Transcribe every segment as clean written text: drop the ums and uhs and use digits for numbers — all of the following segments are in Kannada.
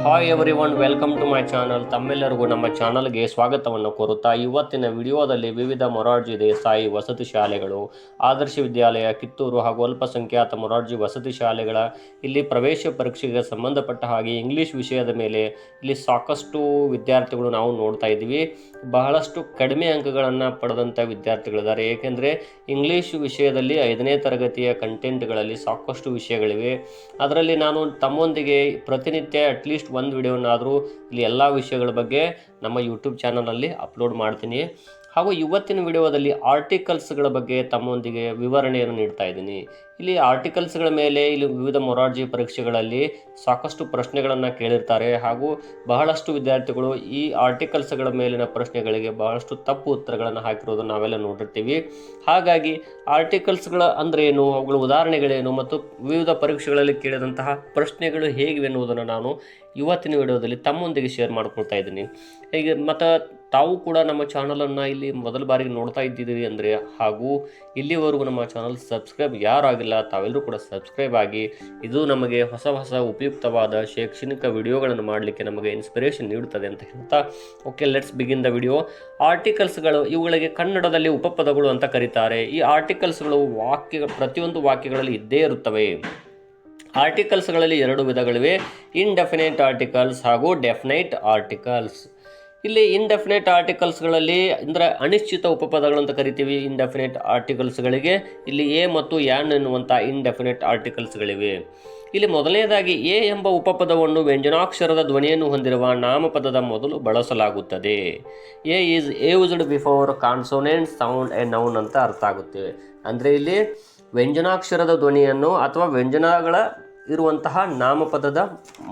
Hi everyone, welcome to my channel. ತಮ್ಮೆಲ್ಲರಿಗೂ ನಮ್ಮ ಚಾನಲ್ಗೆ ಸ್ವಾಗತವನ್ನು ಕೋರುತ್ತಾ ಇವತ್ತಿನ ವಿಡಿಯೋದಲ್ಲಿ ವಿವಿಧ ಮೊರಾರ್ಜಿ ದೇಸಾಯಿ ವಸತಿ ಶಾಲೆಗಳು, ಆದರ್ಶ ವಿದ್ಯಾಲಯ ಕಿತ್ತೂರು ಹಾಗೂ ಅಲ್ಪಸಂಖ್ಯಾತ ಮೊರಾರ್ಜಿ ವಸತಿ ಶಾಲೆಗಳ ಇಲ್ಲಿ ಪ್ರವೇಶ ಪರೀಕ್ಷೆಗೆ ಸಂಬಂಧಪಟ್ಟ ಹಾಗೆ ಇಂಗ್ಲೀಷ್ ವಿಷಯದ ಮೇಲೆ ಇಲ್ಲಿ ಸಾಕಷ್ಟು ವಿದ್ಯಾರ್ಥಿಗಳು ನಾವು ನೋಡ್ತಾ ಇದ್ದೀವಿ. ಬಹಳಷ್ಟು ಕಡಿಮೆ ಅಂಕಗಳನ್ನು ಪಡೆದಂಥ ವಿದ್ಯಾರ್ಥಿಗಳಿದ್ದಾರೆ. ಏಕೆಂದರೆ ಇಂಗ್ಲೀಷ್ ವಿಷಯದಲ್ಲಿ 5ನೇ ತರಗತಿಯ ಕಂಟೆಂಟ್ಗಳಲ್ಲಿ ಸಾಕಷ್ಟು ವಿಷಯಗಳಿವೆ. ಅದರಲ್ಲಿ ನಾನು ತಮ್ಮೊಂದಿಗೆ ಪ್ರತಿನಿತ್ಯ ಅಟ್ಲೀಸ್ಟ್ ಒಂದು ವಿಡಿಯೋನಾದರೂ ಇಲ್ಲಿ ಎಲ್ಲ ವಿಷಯಗಳ ಬಗ್ಗೆ ನಮ್ಮ ಯೂಟ್ಯೂಬ್ ಚಾನಲಲ್ಲಿ ಅಪ್ಲೋಡ್ ಮಾಡ್ತೀನಿ. ಹಾಗೂ ಇವತ್ತಿನ ವಿಡಿಯೋದಲ್ಲಿ ಆರ್ಟಿಕಲ್ಸ್ಗಳ ಬಗ್ಗೆ ತಮ್ಮೊಂದಿಗೆ ವಿವರಣೆಯನ್ನು ನೀಡ್ತಾ ಇದ್ದೀನಿ. ಇಲ್ಲಿ ಆರ್ಟಿಕಲ್ಸ್ಗಳ ಮೇಲೆ ಇಲ್ಲಿ ವಿವಿಧ ಮೊರಾರ್ಜಿ ಪರೀಕ್ಷೆಗಳಲ್ಲಿ ಸಾಕಷ್ಟು ಪ್ರಶ್ನೆಗಳನ್ನು ಕೇಳಿರ್ತಾರೆ ಹಾಗೂ ಬಹಳಷ್ಟು ವಿದ್ಯಾರ್ಥಿಗಳು ಈ ಆರ್ಟಿಕಲ್ಸ್ಗಳ ಮೇಲಿನ ಪ್ರಶ್ನೆಗಳಿಗೆ ಬಹಳಷ್ಟು ತಪ್ಪು ಉತ್ತರಗಳನ್ನು ಹಾಕಿರೋದು ನಾವೆಲ್ಲ ನೋಡಿರ್ತೀವಿ. ಹಾಗಾಗಿ ಆರ್ಟಿಕಲ್ಸ್ಗಳ ಅಂದರೆ ಏನು, ಅವುಗಳ ಉದಾಹರಣೆಗಳೇನು ಮತ್ತು ವಿವಿಧ ಪರೀಕ್ಷೆಗಳಲ್ಲಿ ಕೇಳಿದಂತಹ ಪ್ರಶ್ನೆಗಳು ಹೇಗಿವೆ ಎನ್ನುವುದನ್ನು ನಾನು ಇವತ್ತಿನ ವಿಡಿಯೋದಲ್ಲಿ ತಮ್ಮೊಂದಿಗೆ ಶೇರ್ ಮಾಡ್ಕೊಳ್ತಾ ಇದ್ದೀನಿ. ಹೀಗೆ ಮತ್ತು ತಾವು ಕೂಡ ನಮ್ಮ ಚಾನಲನ್ನು ಇಲ್ಲಿ ಮೊದಲ ಬಾರಿಗೆ ನೋಡ್ತಾ ಇದ್ದಿದ್ದೀರಿ ಅಂದರೆ ಹಾಗೂ ಇಲ್ಲಿವರೆಗೂ ನಮ್ಮ ಚಾನಲ್ ಸಬ್ಸ್ಕ್ರೈಬ್ ಯಾರಾಗಿಲ್ಲ ತಾವೆಲ್ಲರೂ ಕೂಡ ಸಬ್ಸ್ಕ್ರೈಬ್ ಆಗಿ. ಇದು ನಮಗೆ ಹೊಸ ಹೊಸ ಉಪಯುಕ್ತವಾದ ಶೈಕ್ಷಣಿಕ ವಿಡಿಯೋಗಳನ್ನು ಮಾಡಲಿಕ್ಕೆ ನಮಗೆ ಇನ್ಸ್ಪಿರೇಷನ್ ನೀಡುತ್ತದೆ ಅಂತ ಹೇಳ್ತಾ okay, let's begin the video. ಆರ್ಟಿಕಲ್ಸ್ಗಳು, ಇವುಗಳಿಗೆ ಕನ್ನಡದಲ್ಲಿ ಉಪಪದಗಳು ಅಂತ ಕರೀತಾರೆ. ಈ ಆರ್ಟಿಕಲ್ಸ್ಗಳು ಪ್ರತಿಯೊಂದು ವಾಕ್ಯಗಳಲ್ಲಿ ಇದ್ದೇ ಇರುತ್ತವೆ. ಆರ್ಟಿಕಲ್ಸ್ಗಳಲ್ಲಿ 2 ವಿಧಗಳಿವೆ, ಇನ್ಡೆಫಿನೈಟ್ ಆರ್ಟಿಕಲ್ಸ್ ಹಾಗೂ ಡೆಫಿನೈಟ್ ಆರ್ಟಿಕಲ್ಸ್. ಇಲ್ಲಿ ಇನ್ಡೆಫಿನೈಟ್ ಆರ್ಟಿಕಲ್ಸ್ಗಳಲ್ಲಿ ಅಂದರೆ ಅನಿಶ್ಚಿತ ಉಪಪದಗಳು ಅಂತ ಕರಿತೀವಿ. ಇನ್ಡೆಫಿನೈಟ್ ಆರ್ಟಿಕಲ್ಸ್ಗಳಿಗೆ ಇಲ್ಲಿ ಎ ಮತ್ತು ಯಾನ್ ಎನ್ನುವಂಥ ಇನ್ಡೆಫಿನೈಟ್ ಆರ್ಟಿಕಲ್ಸ್ಗಳಿವೆ. ಇಲ್ಲಿ ಮೊದಲನೇದಾಗಿ ಎ ಎಂಬ ಉಪಪದವನ್ನು ವ್ಯಂಜನಾಕ್ಷರದ ಧ್ವನಿಯನ್ನು ಹೊಂದಿರುವ ನಾಮಪದದ ಮೊದಲು ಬಳಸಲಾಗುತ್ತದೆ. A is used before consonant sound A noun ಅಂತ ಅರ್ಥ ಆಗುತ್ತೆ. ಅಂದರೆ ಇಲ್ಲಿ ವ್ಯಂಜನಾಕ್ಷರದ ಧ್ವನಿಯನ್ನು ಅಥವಾ ವ್ಯಂಜನಗಳ ಇರುವಂತಹ ನಾಮಪದದ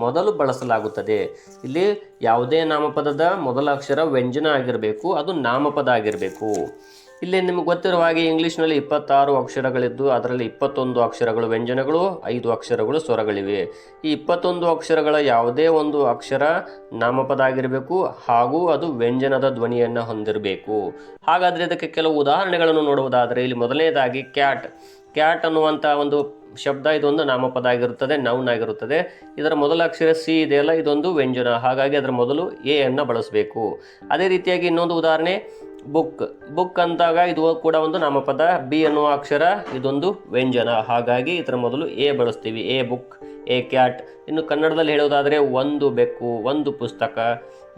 ಮೊದಲು ಬಳಸಲಾಗುತ್ತದೆ. ಇಲ್ಲಿ ಯಾವುದೇ ನಾಮಪದದ ಮೊದಲ ಅಕ್ಷರ ವ್ಯಂಜನ ಆಗಿರಬೇಕು, ಅದು ನಾಮಪದ ಆಗಿರಬೇಕು. ಇಲ್ಲಿ ನಿಮಗೆ ಗೊತ್ತಿರುವ ಹಾಗೆ ಇಂಗ್ಲೀಷ್ನಲ್ಲಿ 26 ಅಕ್ಷರಗಳಿದ್ದು ಅದರಲ್ಲಿ 21 ಅಕ್ಷರಗಳು ವ್ಯಂಜನಗಳು, 5 ಅಕ್ಷರಗಳು ಸ್ವರಗಳಿವೆ. ಈ 21 ಅಕ್ಷರಗಳ ಯಾವುದೇ ಒಂದು ಅಕ್ಷರ ನಾಮಪದ ಆಗಿರಬೇಕು ಹಾಗೂ ಅದು ವ್ಯಂಜನದ ಧ್ವನಿಯನ್ನು ಹೊಂದಿರಬೇಕು. ಹಾಗಾದರೆ ಇದಕ್ಕೆ ಕೆಲವು ಉದಾಹರಣೆಗಳನ್ನು ನೋಡುವುದಾದರೆ ಇಲ್ಲಿ ಮೊದಲನೇದಾಗಿ ಕ್ಯಾಟ್ ಅನ್ನುವಂಥ ಒಂದು ಶಬ್ದ, ಇದೊಂದು ನಾಮಪದ ಆಗಿರುತ್ತದೆ, ನೌನ್ ಆಗಿರುತ್ತದೆ. ಇದರ ಮೊದಲ ಅಕ್ಷರ ಸಿ ಇದೆಯಲ್ಲ, ಇದೊಂದು ವ್ಯಂಜನ, ಹಾಗಾಗಿ ಅದರ ಮೊದಲು ಎ ಅನ್ನು ಬಳಸಬೇಕು. ಅದೇ ರೀತಿಯಾಗಿ ಇನ್ನೊಂದು ಉದಾಹರಣೆ ಬುಕ್ ಅಂತಾಗ ಇದು ಕೂಡ ಒಂದು ನಾಮಪದ, ಬಿ ಅನ್ನುವ ಅಕ್ಷರ ಇದೊಂದು ವ್ಯಂಜನ, ಹಾಗಾಗಿ ಇದರ ಮೊದಲು ಎ ಬಳಸ್ತೀವಿ. A book, A cat. ಇನ್ನು ಕನ್ನಡದಲ್ಲಿ ಹೇಳೋದಾದರೆ ಒಂದು ಬೆಕ್ಕು, ಒಂದು ಪುಸ್ತಕ,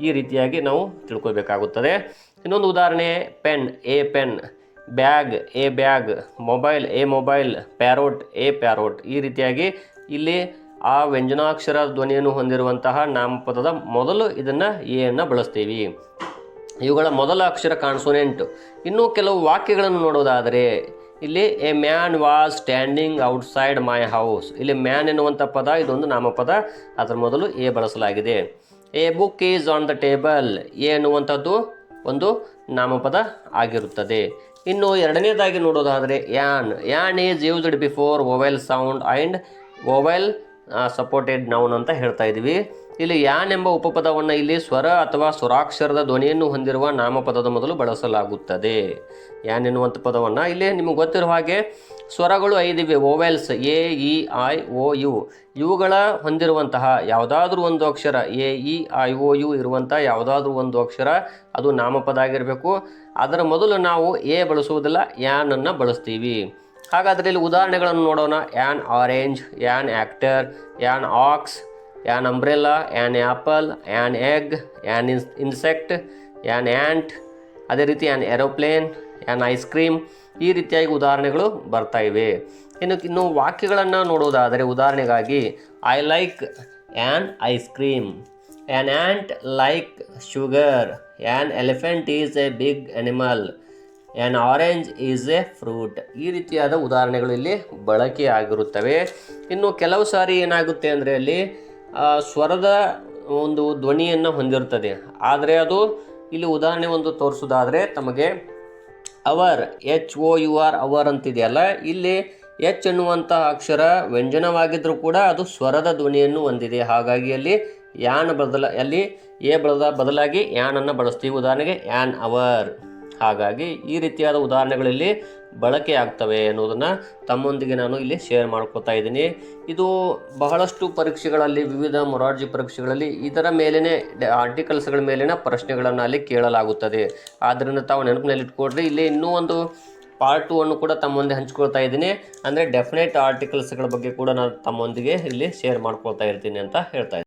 ಈ ರೀತಿಯಾಗಿ ನಾವು ತಿಳ್ಕೊಬೇಕಾಗುತ್ತದೆ. ಇನ್ನೊಂದು ಉದಾಹರಣೆ pen, A pen, bag, A bag, mobile, A mobile, parrot, A parrot. ಈ ರೀತಿಯಾಗಿ ಇಲ್ಲಿ ಆ ವ್ಯಂಜನಾಕ್ಷರ ಧ್ವನಿಯನ್ನು ಹೊಂದಿರುವಂತಹ ನಾಮಪದದ ಮೊದಲು ಇದನ್ನು ಎ ಅನ್ನು ಬಳಸ್ತೀವಿ. ಇವುಗಳ ಮೊದಲ ಅಕ್ಷರ ಕಾನ್ಸೋನೆಂಟ್. ಇನ್ನು ಕೆಲವು ವಾಕ್ಯಗಳನ್ನು ನೋಡೋದಾದರೆ ಇಲ್ಲಿ A man was standing outside my house. ಇಲ್ಲಿ ಮ್ಯಾನ್ ಎನ್ನುವಂಥ ಪದ ಇದೊಂದು ನಾಮಪದ, ಅದರ ಮೊದಲು ಎ ಬಳಸಲಾಗಿದೆ. A book is on the table, A ಎನ್ನುವಂಥದ್ದು ಒಂದು ನಾಮಪದ ಆಗಿರುತ್ತದೆ. ಇನ್ನು ಎರಡನೇದಾಗಿ ನೋಡೋದಾದರೆ ಯಾನ್ is used before vowel sound and vowel supported noun ಅಂತ ಹೇಳ್ತಾ ಇದ್ದೀವಿ. ಇಲ್ಲಿ ಯಾನ್ ಎಂಬ ಉಪಪದವನ್ನು ಇಲ್ಲಿ ಸ್ವರ ಅಥವಾ ಸ್ವರಾಕ್ಷರದ ಧ್ವನಿಯನ್ನು ಹೊಂದಿರುವ ನಾಮಪದದ ಮೊದಲು ಬಳಸಲಾಗುತ್ತದೆ. ಯಾನ್ ಎನ್ನುವಂಥ ಪದವನ್ನು ಇಲ್ಲಿ ನಿಮಗೆ ಗೊತ್ತಿರುವ ಹಾಗೆ ಸ್ವರಗಳು 5 ಇವೆ. Vowels A E I O U, ಇವುಗಳ ಹೊಂದಿರುವಂತಹ ಯಾವುದಾದ್ರೂ ಒಂದು ಅಕ್ಷರ A E I O U ಇರುವಂಥ ಯಾವುದಾದ್ರೂ ಒಂದು ಅಕ್ಷರ ಅದು ನಾಮಪದ ಆಗಿರಬೇಕು. ಅದರ ಮೊದಲು ನಾವು ಎ ಬಳಸುವುದಿಲ್ಲ, ಯಾನನ್ನು ಬಳಸ್ತೀವಿ. ಹಾಗಾದರೆ ಇಲ್ಲಿ ಉದಾಹರಣೆಗಳನ್ನು ನೋಡೋಣ. ಯಾನ್ ಆರೆಂಜ್, ಯಾನ್ ಆ್ಯಕ್ಟರ್, ಯಾನ್ ಆಕ್ಸ್, ಯಾನ್ ಅಂಬ್ರೆಲಾ, ಯಾನ್ ಆ್ಯಪಲ್, ಯಾನ್ ಎಗ್, ಯಾನ್ ಇನ್ಸೆಕ್ಟ್, ಯಾನ್ ಆ್ಯಂಟ್, ಅದೇ ರೀತಿ ಯಾನ್ ಏರೋಪ್ಲೇನ್, ಯಾನ್ ಐಸ್ ಕ್ರೀಮ್. ಈ ರೀತಿಯಾಗಿ ಉದಾಹರಣೆಗಳು ಬರ್ತಾ ಇವೆ. ಇನ್ನು ವಾಕ್ಯಗಳನ್ನು ನೋಡೋದಾದರೆ ಉದಾಹರಣೆಗಾಗಿ I like an ice cream, an ant like sugar, an elephant is a big animal, an orange is a fruit. ಈ ರೀತಿಯಾದ ಉದಾಹರಣೆಗಳು ಇಲ್ಲಿ ಬಳಕೆ ಆಗಿರುತ್ತವೆ. ಇನ್ನು ಕೆಲವು ಸಾರಿ ಏನಾಗುತ್ತೆ ಅಂದರೆ ಅಲ್ಲಿ ಸ್ವರದ ಒಂದು ಧ್ವನಿಯನ್ನು ಹೊಂದಿರುತ್ತದೆ, ಆದರೆ ಅದು ಇಲ್ಲಿ ಉದಾಹರಣೆ ಒಂದು ತೋರಿಸೋದಾದರೆ ತಮಗೆ ಅವರ್, HOUR ಅವರ್ ಅಂತಿದೆಯಲ್ಲ, ಇಲ್ಲಿ ಎಚ್ ಎನ್ನುವಂಥ ಅಕ್ಷರ ವ್ಯಂಜನವಾಗಿದ್ದರೂ ಕೂಡ ಅದು ಸ್ವರದ ಧ್ವನಿಯನ್ನು ಹೊಂದಿದೆ. ಹಾಗಾಗಿ ಅಲ್ಲಿ ಎ ಬದಲಾಗಿ ಯಾನನ್ನು ಬಳಸ್ತೀವಿ. ಉದಾಹರಣೆಗೆ ಯಾನ್ ಅವರ್. ಹಾಗಾಗಿ ಈ ರೀತಿಯಾದ ಉದಾಹರಣೆಗಳಲ್ಲಿ ಬಳಕೆ ಆಗ್ತವೆ ಅನ್ನೋದನ್ನು ತಮ್ಮೊಂದಿಗೆ ನಾನು ಇಲ್ಲಿ ಶೇರ್ ಮಾಡ್ಕೋತಾ ಇದ್ದೀನಿ. ಇದು ಬಹಳಷ್ಟು ಪರೀಕ್ಷೆಗಳಲ್ಲಿ, ವಿವಿಧ ಮೊರಾರ್ಜಿ ಪರೀಕ್ಷೆಗಳಲ್ಲಿ ಇದರ ಮೇಲೇ ಆರ್ಟಿಕಲ್ಸ್ಗಳ ಮೇಲಿನ ಪ್ರಶ್ನೆಗಳನ್ನು ಅಲ್ಲಿ ಕೇಳಲಾಗುತ್ತದೆ. ಆದ್ದರಿಂದ ತಾವು ನೆನಪಿನಲ್ಲಿಟ್ಕೊಡ್ರಿ. ಇಲ್ಲಿ ಇನ್ನೂ ಒಂದು ಪಾರ್ಟ್ 2 ಅನ್ನು ಕೂಡ ತಮ್ಮೊಂದಿಗೆ ಹಂಚ್ಕೊಳ್ತಾ ಇದ್ದೀನಿ. ಅಂದರೆ ಡೆಫಿನೆಟ್ ಆರ್ಟಿಕಲ್ಸ್ಗಳ ಬಗ್ಗೆ ಕೂಡ ನಾನು ತಮ್ಮೊಂದಿಗೆ ಇಲ್ಲಿ ಶೇರ್ ಮಾಡ್ಕೊಳ್ತಾ ಇರ್ತೀನಿ ಅಂತ ಹೇಳ್ತಾ ಇದ್ದೀನಿ.